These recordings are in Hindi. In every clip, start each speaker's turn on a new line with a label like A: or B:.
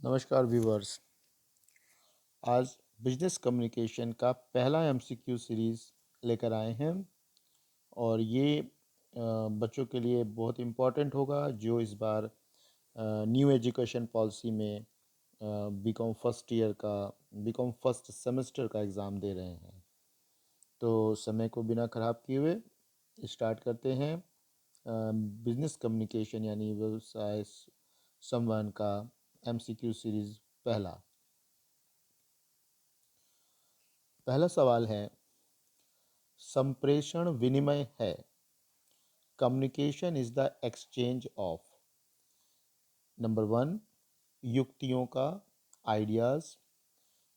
A: नमस्कार व्यूवर्स। आज बिजनेस कम्युनिकेशन का पहला एमसीक्यू सीरीज़ लेकर आए हैं और ये बच्चों के लिए बहुत इम्पोर्टेंट होगा जो इस बार न्यू एजुकेशन पॉलिसी में बीकॉम फर्स्ट ईयर का बीकॉम फर्स्ट सेमेस्टर का एग्ज़ाम दे रहे हैं। तो समय को बिना ख़राब किए हुए स्टार्ट करते हैं बिजनेस कम्युनिकेशन यानी व्यवसाय संवहन का एमसीक्यू सीरीज़। पहला सवाल है, संप्रेषण विनिमय है। Communication is the exchange of number 1 युक्तियों का, आइडियाज़।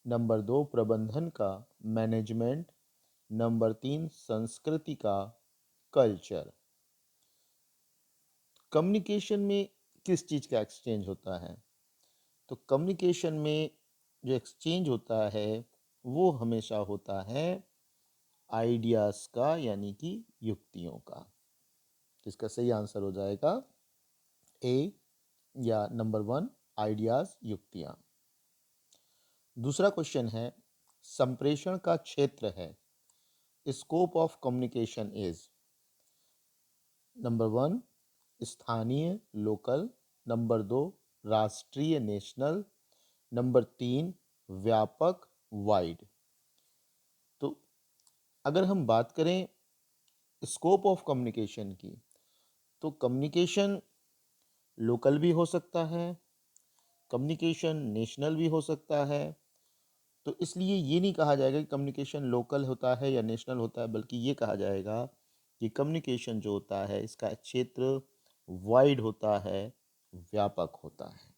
A: नंबर 2 प्रबंधन का, मैनेजमेंट। नंबर 3 संस्कृति का, कल्चर। कम्युनिकेशन में किस चीज़ का एक्सचेंज होता है? तो कम्युनिकेशन में जो एक्सचेंज होता है वो हमेशा होता है आइडियाज़ का यानी कि युक्तियों का। तो इसका सही आंसर हो जाएगा ए या नंबर 1 आइडियाज़, युक्तियाँ। दूसरा क्वेश्चन है, संप्रेषण का क्षेत्र है। Scope of communication is number 1 स्थानीय, लोकल। नंबर 2 राष्ट्रीय, नेशनल। नंबर 3 व्यापक, वाइड। तो अगर हम बात करें स्कोप ऑफ कम्युनिकेशन की, तो कम्युनिकेशन लोकल भी हो सकता है, कम्युनिकेशन नेशनल भी हो सकता है। तो इसलिए ये नहीं कहा जाएगा कि कम्युनिकेशन लोकल होता है या नेशनल होता है, बल्कि ये कहा जाएगा कि कम्युनिकेशन जो होता है इसका क्षेत्र वाइड होता है, व्यापक होता है।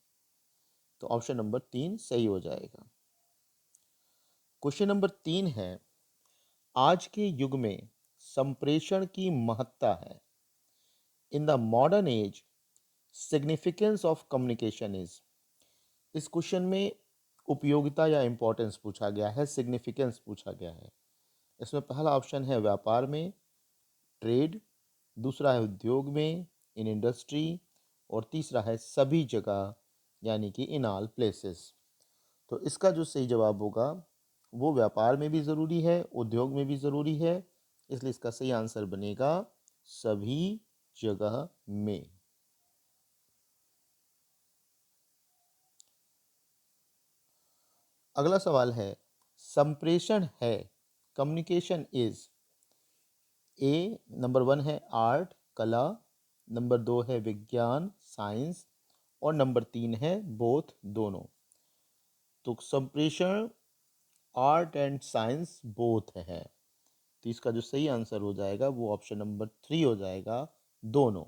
A: तो ऑप्शन नंबर 3 सही हो जाएगा। क्वेश्चन नंबर 3 है, आज के युग में संप्रेषण की महत्ता है। In the modern age significance of communication is. इस क्वेश्चन में उपयोगिता या इंपॉर्टेंस पूछा गया है, सिग्निफिकेंस पूछा गया है। इसमें पहला ऑप्शन है व्यापार में, ट्रेड। दूसरा है उद्योग में, इन इंडस्ट्री। और तीसरा है सभी जगह यानी कि इन ऑल प्लेसेस। तो इसका जो सही जवाब होगा वो व्यापार में भी ज़रूरी है, उद्योग में भी ज़रूरी है, इसलिए इसका सही आंसर बनेगा सभी जगह में। अगला सवाल है, संप्रेषण है, कम्युनिकेशन इज। ए नंबर 1 है आर्ट, कला। नंबर 2 है विज्ञान, साइंस। और नंबर 3 है बोथ, दोनों। तो संप्रेषण आर्ट एंड साइंस बोथ है, तो इसका जो सही आंसर हो जाएगा वो ऑप्शन नंबर 3 हो जाएगा, दोनों।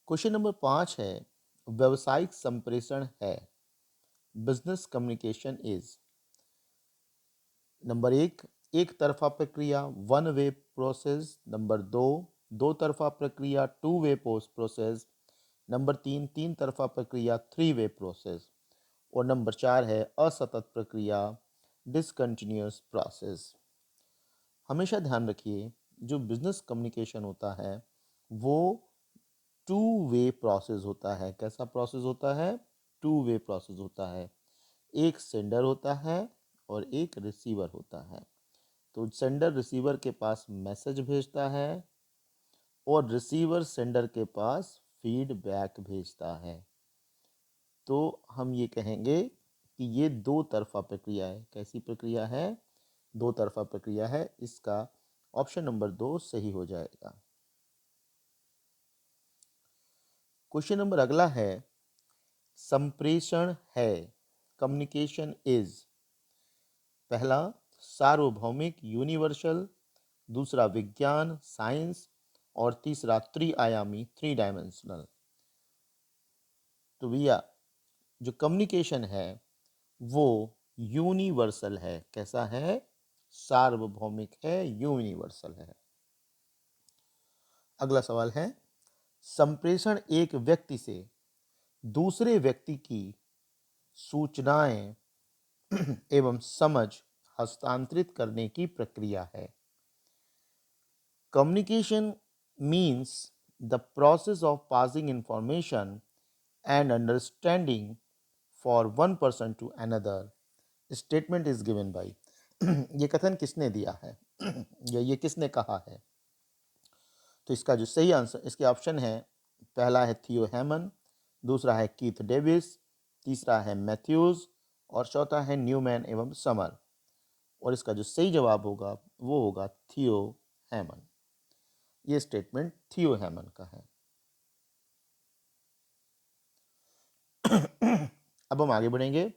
A: क्वेश्चन नंबर 5 है, व्यवसायिक संप्रेषण है। बिजनेस कम्युनिकेशन इज नंबर 1 एक तरफा प्रक्रिया, वन वे प्रोसेस। नंबर 2 दो तरफा प्रक्रिया, टू वे प्रोसेस। नंबर 3 तीन तरफा प्रक्रिया, थ्री वे प्रोसेस। और नंबर 4 है असतत प्रक्रिया, डिसकंटिन्यूअस प्रोसेस। हमेशा ध्यान रखिए, जो बिजनेस कम्युनिकेशन होता है वो टू वे प्रोसेस होता है। कैसा प्रोसेस होता है? टू वे प्रोसेस होता है। एक सेंडर होता है और एक रिसीवर होता है। तो सेंडर रिसीवर के पास मैसेज भेजता है और रिसीवर सेंडर के पास फीडबैक भेजता है। तो हम ये कहेंगे कि ये दो तरफा प्रक्रिया है। कैसी प्रक्रिया है? दो तरफा प्रक्रिया है। इसका ऑप्शन नंबर 2 सही हो जाएगा। क्वेश्चन नंबर अगला है, संप्रेषण है, कम्युनिकेशन इज। पहला सार्वभौमिक, यूनिवर्सल। दूसरा विज्ञान, साइंस। और तीसरा त्रिआयामी, थ्री डायमेंशनल। तो भैया जो कम्युनिकेशन है वो यूनिवर्सल है। कैसा है? सार्वभौमिक है, यूनिवर्सल है। अगला सवाल है, संप्रेषण एक व्यक्ति से दूसरे व्यक्ति की सूचनाएं एवं समझ हस्तांतरित करने की प्रक्रिया है। Communication means the process of passing information and understanding for one person to another. Statement is given by ये कथन किसने दिया है या ये किसने कहा है? तो इसका जो सही आंसर, इसके ऑप्शन है, पहला है थियो हैमन, दूसरा है कीथ डेविस, तीसरा है मैथ्यूज और चौथा है न्यूमैन एवं समर। और इसका जो सही जवाब होगा वो होगा थियो हैमन। ये स्टेटमेंट थियो हैमन का है। अब हम आगे बढ़ेंगे।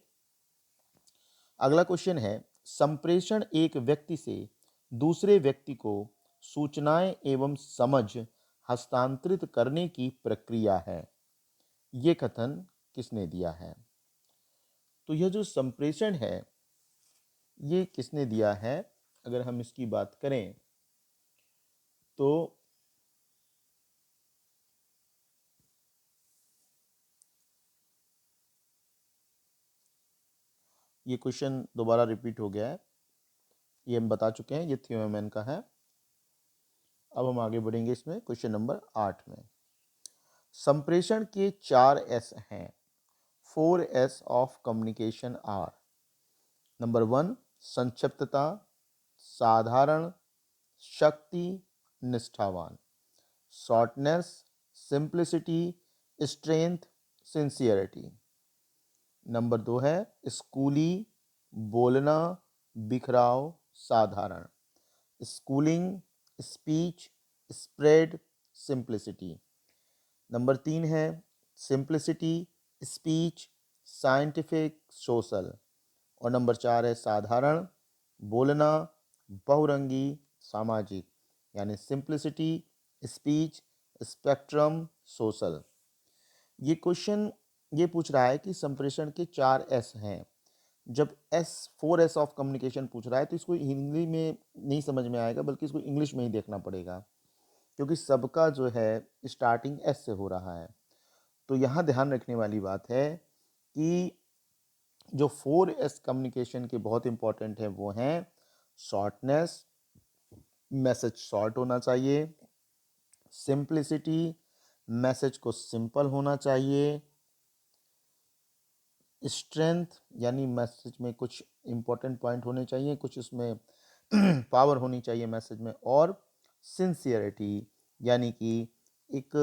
A: अगला क्वेश्चन है, संप्रेषण एक व्यक्ति से दूसरे व्यक्ति को सूचनाएं एवं समझ हस्तांतरित करने की प्रक्रिया है। ये कथन किसने दिया है? तो यह जो संप्रेषण है ये किसने दिया है? अगर हम इसकी बात करें तो ये क्वेश्चन दोबारा रिपीट हो गया है, ये हम बता चुके हैं, ये थियो हैमन का है। अब हम आगे बढ़ेंगे इसमें क्वेश्चन नंबर 8 में। संप्रेषण के 4 एस हैं। 4 S of communication are. Number 1 संक्षिप्तता, साधारण, शक्ति, निष्ठावान। Shortness, simplicity, strength, sincerity. Number 2 है स्कूली, बोलना, बिखराव, साधारण। Schooling, speech, spread, simplicity. Number 3 है सिंप्लिसिटी, स्पीच, साइंटिफिक, सोशल। और नंबर 4 है साधारण, बोलना, बहुरंगी, सामाजिक। यानी सिंप्लिसिटी, स्पीच, स्पेक्ट्रम, सोशल। ये क्वेश्चन ये पूछ रहा है कि संप्रेषण के 4 एस हैं। जब एस 4 एस ऑफ कम्युनिकेशन पूछ रहा है तो इसको हिंदी में नहीं समझ में आएगा, बल्कि इसको इंग्लिश में ही देखना पड़ेगा, क्योंकि सबका जो है स्टार्टिंग एस से हो रहा है। तो यहाँ ध्यान रखने वाली बात है कि जो 4 एस कम्युनिकेशन के बहुत इंपॉर्टेंट है वो हैं शॉर्टनेस, मैसेज शॉर्ट होना चाहिए, सिंप्लिसिटी, मैसेज को सिंपल होना चाहिए, स्ट्रेंथ यानी मैसेज में कुछ इंपॉर्टेंट पॉइंट होने चाहिए, कुछ उसमें पावर होनी चाहिए मैसेज में, और सिंसियरिटी यानी कि एक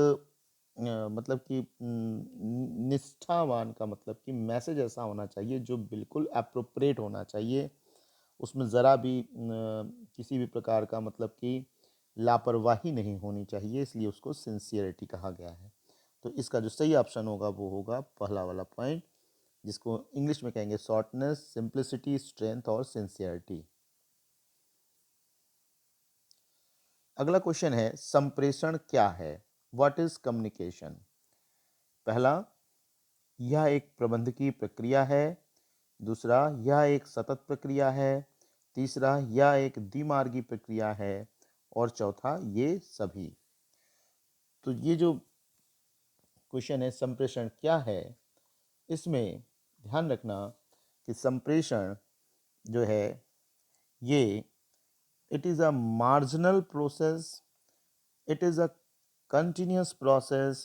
A: मतलब कि निष्ठावान का मतलब कि मैसेज ऐसा होना चाहिए जो बिल्कुल अप्रोप्रिएट होना चाहिए, उसमें ज़रा भी किसी भी प्रकार का मतलब कि लापरवाही नहीं होनी चाहिए, इसलिए उसको सिंसियरिटी कहा गया है। तो इसका जो सही ऑप्शन होगा वो होगा पहला वाला पॉइंट, जिसको इंग्लिश में कहेंगे शॉर्टनेस, सिंप्लिसिटी, स्ट्रेंथ और सिंसियरिटी। अगला क्वेश्चन है संप्रेषण क्या है? What is communication? पहला, यह एक प्रबंधकीय प्रक्रिया है। दूसरा, यह एक सतत प्रक्रिया है। तीसरा, यह एक द्विमार्गी प्रक्रिया है। और चौथा, ये सभी। तो ये जो क्वेश्चन है संप्रेषण क्या है, इसमें ध्यान रखना कि संप्रेषण जो है ये it is a marginal process, it is a continuous process,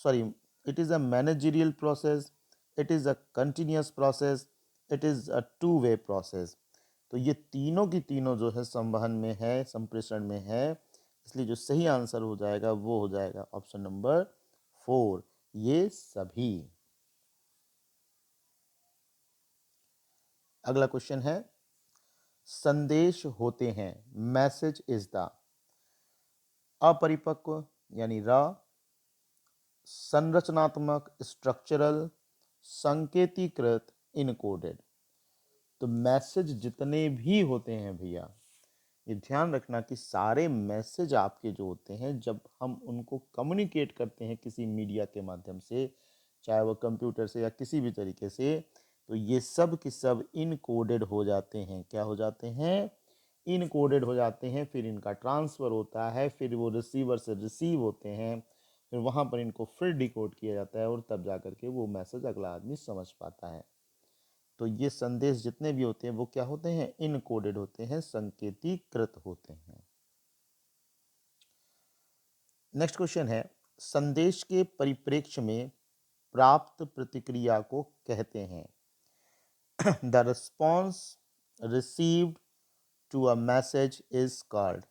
A: sorry, it is a managerial process, it is a continuous process, it is a two-way process। तो ये तीनों की तीनों जो है संवहन में है, संप्रेषण में है, इसलिए जो सही आंसर हो जाएगा वो हो जाएगा ऑप्शन नंबर 4, ये सभी। अगला क्वेश्चन है संदेश होते हैं, मैसेज इज द अपरिपक्व यानी र, संरचनात्मक स्ट्रक्चरल, संकेतीकृत इनकोडेड। तो मैसेज जितने भी होते हैं भैया, ये ध्यान रखना कि सारे मैसेज आपके जो होते हैं जब हम उनको कम्युनिकेट करते हैं किसी मीडिया के माध्यम से, चाहे वो कंप्यूटर से या किसी भी तरीके से, तो ये सब के सब इनकोडेड हो जाते हैं। क्या हो जाते हैं? इनकोडेड हो जाते हैं। फिर इनका ट्रांसफ़र होता है, फिर वो रिसीवर से रिसीव होते हैं, फिर वहाँ पर इनको फिर डिकोड किया जाता है, और तब जा कर के वो मैसेज अगला आदमी समझ पाता है। तो ये संदेश जितने भी होते हैं वो क्या होते हैं? इनकोडेड होते हैं, संकेतीकृत होते हैं। नेक्स्ट क्वेश्चन है संदेश के परिप्रेक्ष्य में प्राप्त प्रतिक्रिया को कहते हैं। The response received to a message is called.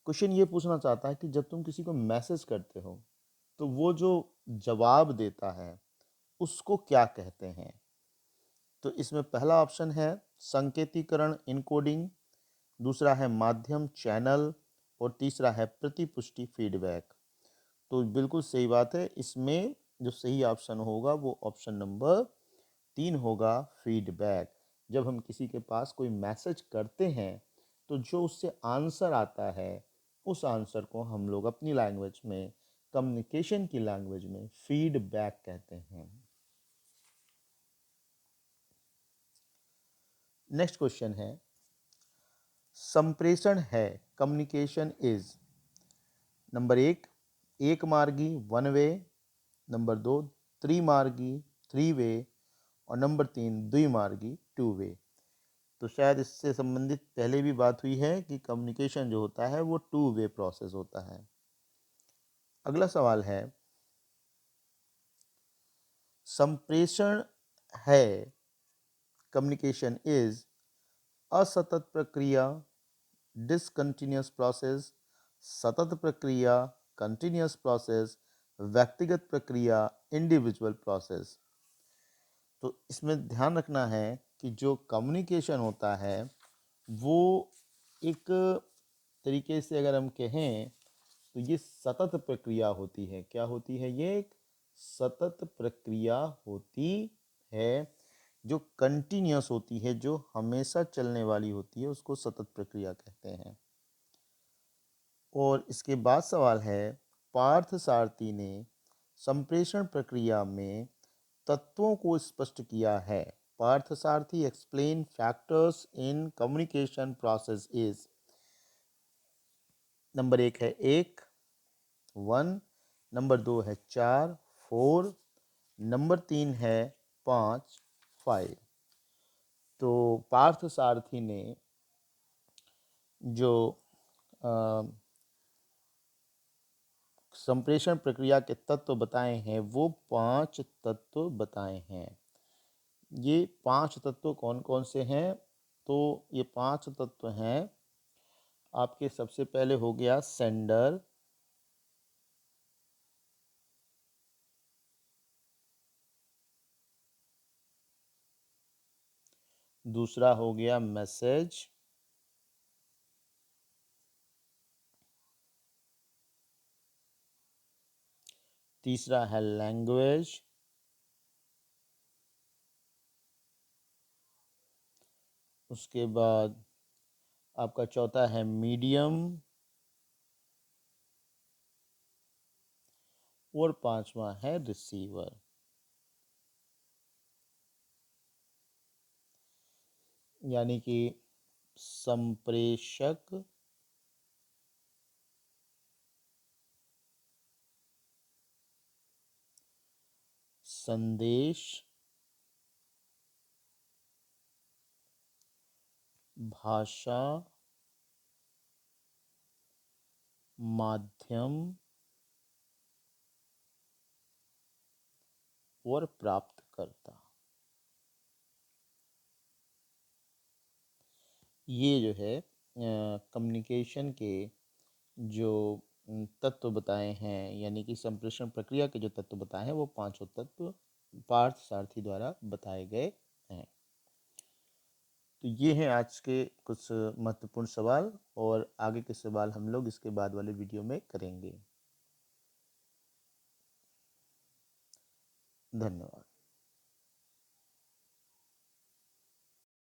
A: Question ये पूछना चाहता है कि जब तुम किसी को मैसेज करते हो तो वो जो जवाब देता है उसको क्या कहते हैं। तो इसमें पहला ऑप्शन है संकेतीकरण इनकोडिंग, दूसरा है माध्यम चैनल और तीसरा है प्रतिपुष्टि फीडबैक। तो बिल्कुल सही बात है, इसमें जो सही ऑप्शन होगा वो ऑप्शन नंबर 3 होगा, फीडबैक। जब हम किसी के पास कोई मैसेज करते हैं तो जो उससे आंसर आता है उस आंसर को हम लोग अपनी लैंग्वेज में, कम्युनिकेशन की लैंग्वेज में फीडबैक कहते हैं। नेक्स्ट क्वेश्चन है संप्रेषण है कम्युनिकेशन इज। नंबर एक मार्गी वन वे, नंबर 2 त्रिमार्गी थ्री वे और नंबर 3 द्विमार्गी टू वे। तो शायद इससे संबंधित पहले भी बात हुई है कि कम्युनिकेशन जो होता है वो टू वे प्रोसेस होता है। अगला सवाल है संप्रेषण है कम्युनिकेशन इज असतत प्रक्रिया, डिसकंटिन्यूअस प्रोसेस, सतत प्रक्रिया कंटिन्यूअस प्रोसेस, व्यक्तिगत प्रक्रिया इंडिविजुअल प्रोसेस। तो इसमें ध्यान रखना है कि जो कम्युनिकेशन होता है वो एक तरीके से अगर हम कहें तो ये सतत प्रक्रिया होती है। क्या होती है? ये एक सतत प्रक्रिया होती है जो कंटिन्यूअस होती है, जो हमेशा चलने वाली होती है, उसको सतत प्रक्रिया कहते हैं। और इसके बाद सवाल है पार्थ सारथी ने संप्रेषण प्रक्रिया में तत्वों को स्पष्ट किया है। पार्थ सारथी explain factors in communication process is. Number 1 है 1, नंबर 2 है 4 4, नंबर 3 है 5 5। तो पार्थ सारथी ने जो संप्रेषण प्रक्रिया के तत्व बताए हैं वो 5 तत्व बताए हैं। ये 5 तत्व कौन कौन से हैं? तो ये 5 तत्व हैं आपके, सबसे पहले हो गया सेंडर, दूसरा हो गया मैसेज, तीसरा है लैंग्वेज, उसके बाद आपका चौथा है मीडियम और पांचवा है रिसीवर। यानी कि संप्रेषक, संदेश, भाषा, माध्यम और प्राप्तकर्ता। ये जो है कम्युनिकेशन के जो तत्व बताए हैं, यानी कि संप्रेषण प्रक्रिया के जो तत्व बताए हैं वो पांचों तत्व पार्थ सारथी द्वारा बताए गए हैं। तो ये हैं आज के कुछ महत्वपूर्ण सवाल, और आगे के सवाल हम लोग इसके बाद वाले वीडियो में करेंगे। धन्यवाद।